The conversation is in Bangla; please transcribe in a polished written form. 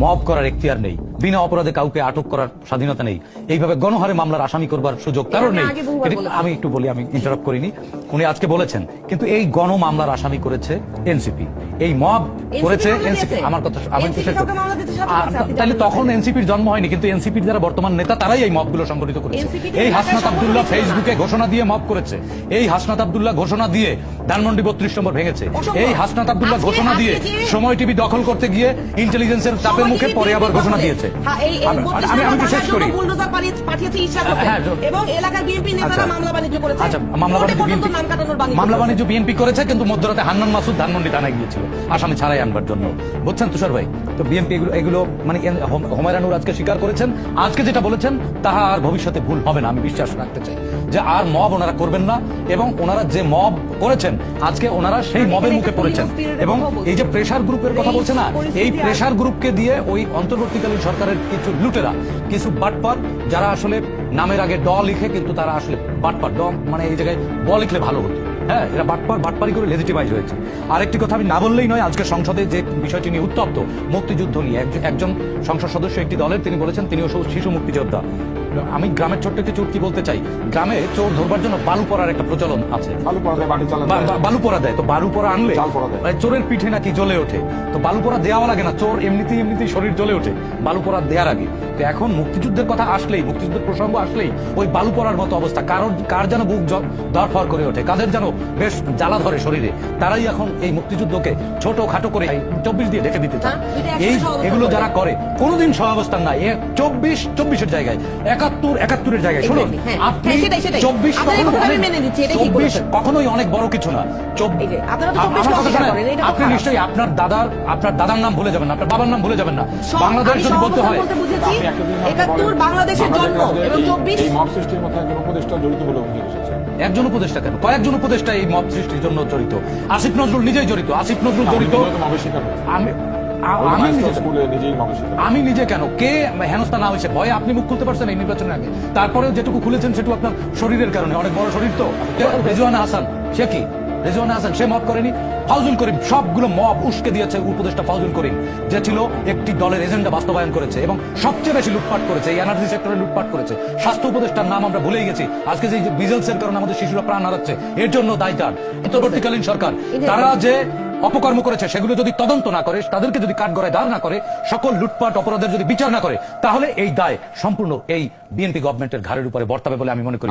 মব করার এখতিয়ার নেই, বিনা অপরাধে কাউকে আটক করার স্বাধীনতা নেই, এইভাবে গণহারে মামলার আসামি করবার সুযোগ কারণ নেই। আমি একটু বলি, আমি ইন্টারাপ্ট করিনি, উনি আজকে বলেছেন, কিন্তু এই গণ মামলার আসামি করেছে এনসিপি, এই মব করেছে এনসিপি। আমার কথা আমি তাহলে তখন এনসিপির জন্ম হয়নি, কিন্তু এনসিপির যারা বর্তমান নেতা তারাই এই মবগুলো সংগঠিত করেছে। এই হাসনাত আব্দুল্লাহ ফেসবুকে ঘোষণা দিয়ে মব করেছে, এই হাসনাত আব্দুল্লাহ ঘোষণা দিয়ে ধানমন্ডি 32 নম্বর ভেঙেছে, এই হাসনাত আব্দুল্লাহ ঘোষণা দিয়ে সময় টিভি দখল করতে গিয়ে ইন্টেলিজেন্সের চাপের মুখে পরে আবার ঘোষণা দিয়েছে। আমি তো শেষ করি। মামলা বাণিজ্য বিএনপি করেছে, কিন্তু মধ্যরাতে হান্নান মাসুদ ধানমন্ডি থানায় গিয়েছিল আসামি ছাড়াই আনবার জন্য, বুঝছেন তুষার ভাই? তো বিএনপি এগুলো মানে হুমায়রা নূর আজকে স্বীকার করেছেন, আজকে যেটা বলেছেন তাহা আর ভবিষ্যতে ভুল হবে না। আমি বিশ্বাস রাখতে চাই যে আর মব ওনারা করবেন না, এবং ওনারা যে মব করেছেন আজকে ওনারা সেই মবের মুখে পড়েছেন। এবং এই যে প্রেসার গ্রুপের কথা বলছে না, এই প্রেসার গ্রুপকে দিয়ে ওই অন্তর্বর্তীকালীন সরকারের কিছু লুটেরা, কিছু বাটপার, যারা আসলে নামের আগে ড লিখে কিন্তু তারা আসলে বাটপার, ড মানে এই জায়গায় ব লিখলে ভালো হতো। হ্যাঁ, এরা বাটপারি করে লেজিটিমাইজ হয়েছে। আরেকটি কথা আমি না বললেই নয়, আজকে সংসদে যে বিষয়টি নিয়ে উত্তপ্ত, মুক্তিযুদ্ধ নিয়ে একজন সংসদ সদস্য একটি দলের তিনি বলেছেন তিনিও শিশু মুক্তিযোদ্ধা। আমি গ্রামের ছোট্ট একটি চোর কি বলতে চাই, গ্রামে চোর ধরবার জন্য বালু পড়ার একটা প্রচলন আছে, বালু পড়া দেয়। তো বালু পড়া আনলে চোরের পিঠে নাকি জ্বলে ওঠে, তো বালু পড়া দেওয়া লাগে না, চোর এমনিতেই শরীর জ্বলে ওঠে বালু পড়া দেওয়ার আগে। তো এখন মুক্তিযুদ্ধের কথা আসলেই, মুক্তিযুদ্ধের প্রসঙ্গ আসলেই ওই বালু পড়ার মতো অবস্থা, কার যেন বুক ধরফর করে ওঠে, কাদের যেন বেশ জ্বালা ধরে শরীরে, তারাই এখন এই মুক্তিযুদ্ধকে ছোট খাটো করে 24 দিয়ে ঢেকে দিতে চায়। এগুলো যারা করে কোনোদিন সহাবস্থান নাই, 24-24-এর জায়গায় 71-71-এর জায়গায়। শুনুন, আপনি 24 কখনোই অনেক বড় কিছু না। আপনি নিশ্চয়ই আপনার দাদার নাম ভুলে যাবেন না, আপনার বাবার নাম ভুলে যাবেন না। বাংলাদেশ যদি বলতে হয়, 71 বাংলাদেশের জন্ম এবং 24 এই মব সৃষ্টির মধ্যে একজন উপদেষ্টা জড়িত বলে অভিযোগ এসেছে। একজন উপদেষ্টা কেন, কয়েকজন উপদেষ্টা এই মব সৃষ্টির জন্য জড়িত। আসিফ নজরুল নিজেই জড়িত, আসিফ নজরুল জড়িত। আমি নিজে কেন, কে হেনস্থা না হয়েছে ভয়ে আপনি মুখ খুলতে পারছেন এই নির্বাচনের আগে? তারপরেও যেটুকু খুলেছেন সেটুকু আপনার শরীরের কারণে, অনেক বড় শরীর তো। রেজওয়ানা হাসান, সে কি? রেজওয়ানা হাসান সে মব করেনি, ফাউজুল করিম সবগুলো মব উস্কে দিয়েছে উপদেষ্টা ফাউজুল করিম, যে ছিল একটি দলের এজেন্ডা বাস্তবায়ন করেছে এবং সবচেয়ে বেশি লুটপাট করেছে, এই এনার্জি সেক্টরে লুটপাট করেছে। স্বাস্থ্য উপদেষ্টার নাম আমরা ভুলেই গেছি। আজকে যে বিজেলসের কারণে আমাদের শিশুরা প্রাণ হারাচ্ছে, এর জন্য দায়ী অন্তর্বর্তীকালীন সরকার। তারা যে অপকর্ম করেছে সেগুলো যদি তদন্ত না করে, তাদেরকে যদি কাঠগড়ায় দাঁড় না করে, সকল লুটপাট অপরাধের যদি বিচার না করে, তাহলে এই দায় সম্পূর্ণ এই বিএনপি গভর্নমেন্টের ঘাড়ের উপরে বর্তাবে বলে আমি মনে করি।